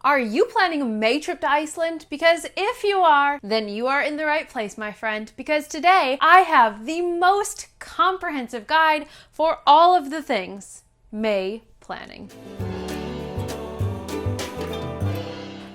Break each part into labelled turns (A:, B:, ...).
A: Are you planning a May trip to Iceland? Because if you are, then you are in the right place, my friend, because today I have the most comprehensive guide for all of the things May planning.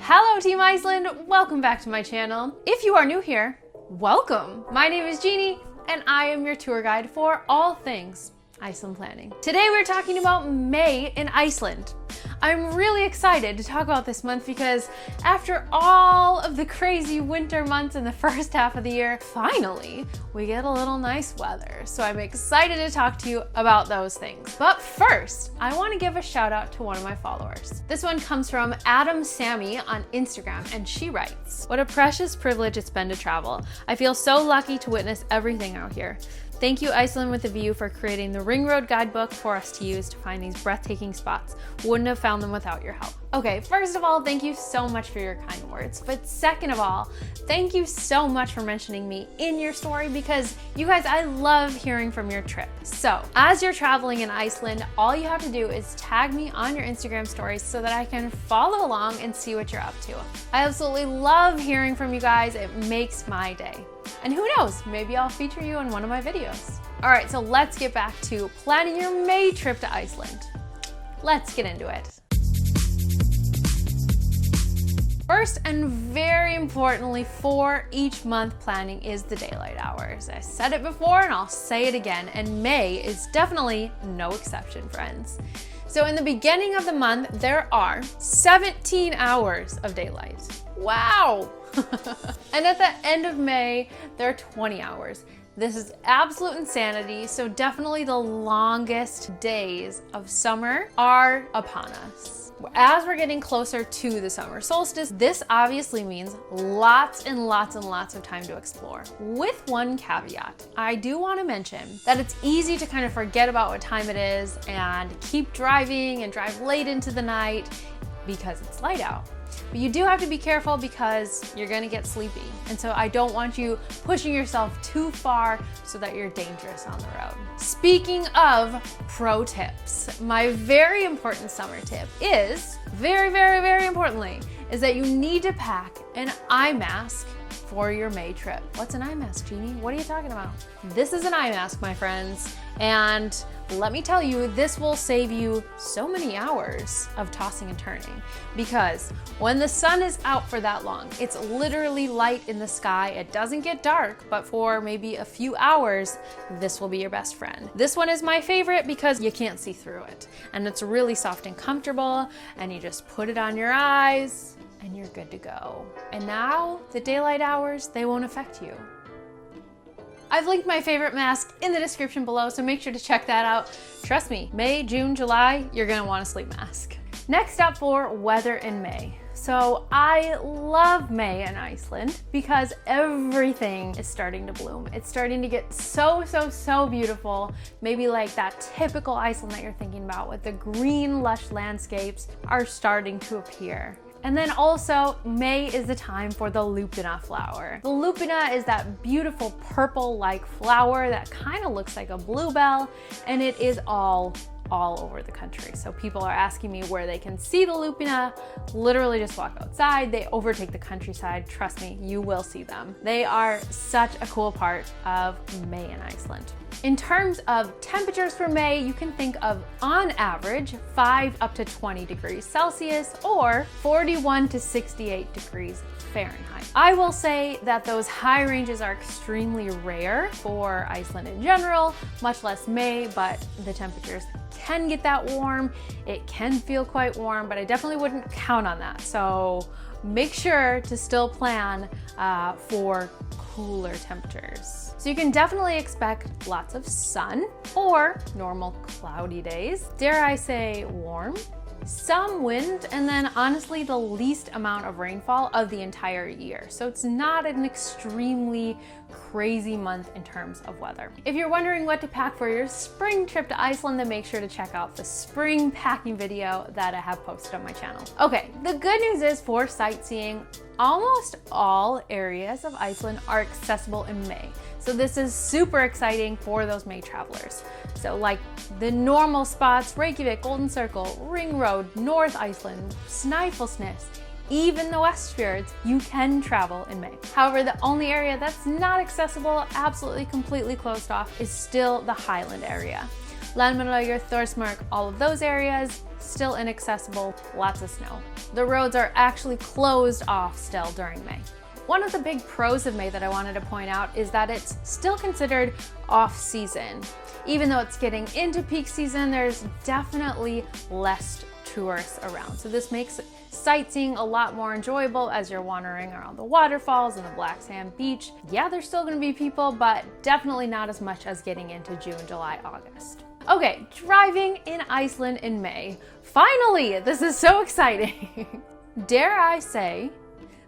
A: Hello Team Iceland, welcome back to my channel. If you are new here, welcome. My name is Jeannie and I am your tour guide for all things Iceland planning. Today we're talking about May in Iceland. I'm really excited to talk about this month because after all of the crazy winter months in the first half of the year, finally we get a little nice weather. So I'm excited to talk to you about those things. But first, I want to give a shout out to one of my followers. This one comes from Adam Sammy on Instagram, and she writes, "What a precious privilege it's been to travel. I feel so lucky to witness everything out here. Thank you, Iceland with a View, for creating the Ring Road guidebook for us to use to find these breathtaking spots. Wouldn't have found them without your help." Okay, first of all, thank you so much for your kind words. But second of all, thank you so much for mentioning me in your story because you guys, I love hearing from your trip. So as you're traveling in Iceland, all you have to do is tag me on your Instagram stories so that I can follow along and see what you're up to. I absolutely love hearing from you guys. It makes my day. And who knows, maybe I'll feature you in one of my videos. All right, so let's get back to planning your May trip to Iceland. Let's get into it. First and very importantly for each month planning is the daylight hours. I said it before and I'll say it again, and May is definitely no exception, friends. So in the beginning of the month, there are 17 hours of daylight. Wow! And at the end of May, there are 20 hours. This is absolute insanity, so definitely the longest days of summer are upon us. As we're getting closer to the summer solstice, this obviously means lots and lots and lots of time to explore. With one caveat, I do want to mention that it's easy to kind of forget about what time it is and keep driving and drive late into the night because it's light out. But you do have to be careful because you're gonna get sleepy. And so I don't want you pushing yourself too far so that you're dangerous on the road. Speaking of pro tips, my very important summer tip is, very importantly, is that you need to pack an eye mask for your May trip. What's an eye mask, Jeannie? What are you talking about? This is an eye mask, my friends. And let me tell you, this will save you so many hours of tossing and turning because when the sun is out for that long, it's literally light in the sky. It doesn't get dark, but for maybe a few hours, this will be your best friend. This one is my favorite because you can't see through it. And it's really soft and comfortable, and you just put it on your eyes and you're good to go. And now the daylight hours, they won't affect you. I've linked my favorite mask in the description below, so make sure to check that out. Trust me, May, June, July, you're gonna want a sleep mask. Next up for weather in May. So I love May in Iceland because everything is starting to bloom. It's starting to get so beautiful. Maybe like that typical Iceland that you're thinking about with the green, lush landscapes are starting to appear. And then also, May is the time for the lupina flower. The lupina is that beautiful purple-like flower that kind of looks like a bluebell, and it is all over the country. So people are asking me where they can see the lupina. Literally just walk outside. They overtake the countryside. Trust me, you will see them. They are such a cool part of May in Iceland. In terms of temperatures for May, you can think of, on average, 5 up to 20 degrees Celsius or 41 to 68 degrees Fahrenheit. I will say that those high ranges are extremely rare for Iceland in general, much less May, but the temperatures can get that warm. It can feel quite warm, but I definitely wouldn't count on that. So make sure to still plan for cooler temperatures. So you can definitely expect lots of sun or normal cloudy days. Dare I say warm? Some wind, and then honestly the least amount of rainfall of the entire year. So it's not an extremely crazy month in terms of weather. If you're wondering what to pack for your spring trip to Iceland, then make sure to check out the spring packing video that I have posted on my channel. Okay, the good news is for sightseeing, Almost all areas of Iceland are accessible in May. So this is super exciting for those May travelers. So like the normal spots, Reykjavik, Golden Circle, Ring Road, North Iceland, Snæfellsnes, even the Westfjords, you can travel in May. However, the only area that's not accessible, absolutely completely closed off, is still the Highland area. Landmannalaugar, Thorsmark, all of those areas, still inaccessible, lots of snow. The roads are actually closed off still during May. One of the big pros of May that I wanted to point out is that it's still considered off-season. Even though it's getting into peak season, there's definitely less tourists around. So this makes sightseeing a lot more enjoyable as you're wandering around the waterfalls and the black sand beach. Yeah, there's still gonna be people, but definitely not as much as getting into June, July, August. Okay, driving in Iceland in May. Finally, this is so exciting. Dare I say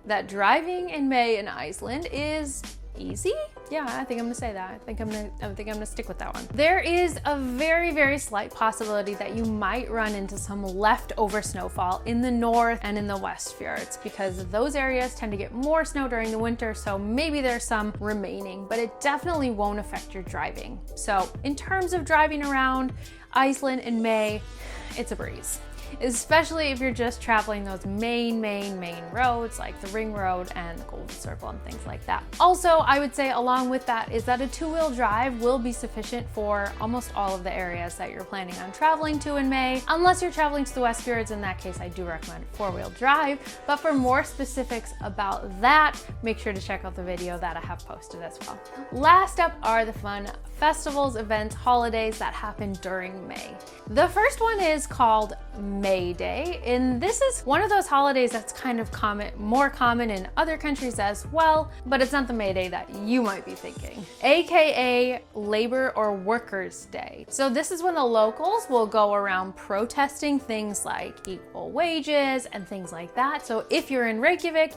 A: that driving in May in Iceland is easy? Yeah, I think I'm gonna say that. I think I'm gonna stick with that one. There is a very, very slight possibility that you might run into some leftover snowfall in the north and in the west fjords, because those areas tend to get more snow during the winter, so maybe there's some remaining, but it definitely won't affect your driving. So in terms of driving around Iceland in May, it's a breeze. Especially if you're just traveling those main roads like the Ring Road and the Golden Circle and things like that. Also, I would say along with that is that a two-wheel drive will be sufficient for almost all of the areas that you're planning on traveling to in May. Unless you're traveling to the Westfjords, in that case I do recommend four-wheel drive. But for more specifics about that, make sure to check out the video that I have posted as well. Last up are the fun festivals, events, holidays that happen during May. The first one is called May Day, and this is one of those holidays that's kind of more common in other countries as well, but it's not the May Day that you might be thinking, aka Labor or Workers' Day. So this is when the locals will go around protesting things like equal wages and things like that. So if you're in Reykjavik,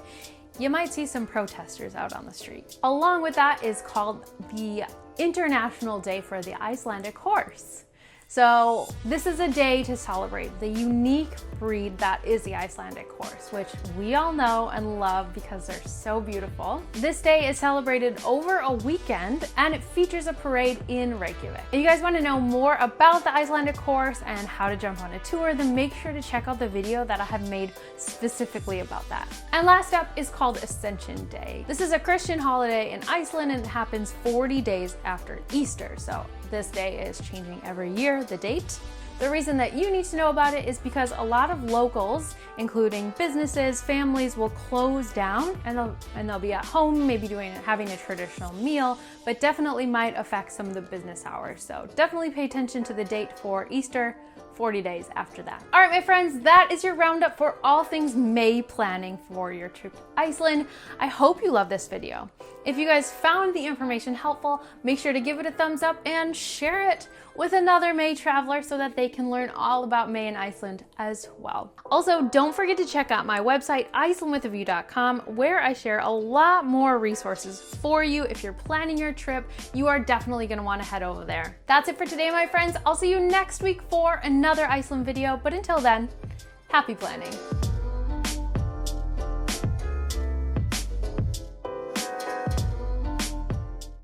A: you might see some protesters out on the street. Along with that is called the International Day for the Icelandic Horse. So this is a day to celebrate the unique breed that is the Icelandic horse, which we all know and love because they're so beautiful. This day is celebrated over a weekend and it features a parade in Reykjavik. If you guys want to know more about the Icelandic horse and how to jump on a tour, then make sure to check out the video that I have made specifically about that. And last up is called Ascension Day. This is a Christian holiday in Iceland and it happens 40 days after Easter. So this day is changing every year, the date. The reason that you need to know about it is because a lot of locals, including businesses, families, will close down and they'll be at home, maybe having a traditional meal, but definitely might affect some of the business hours. So definitely pay attention to the date for Easter, 40 days after that. All right, my friends, that is your roundup for all things May planning for your trip to Iceland. I hope you love this video. If you guys found the information helpful, make sure to give it a thumbs up and share it with another May traveler so that they can learn all about May in Iceland as well. Also, don't forget to check out my website, icelandwithaview.com, where I share a lot more resources for you. If you're planning your trip, you are definitely gonna wanna head over there. That's it for today, my friends. I'll see you next week for another Iceland video, but until then, happy planning.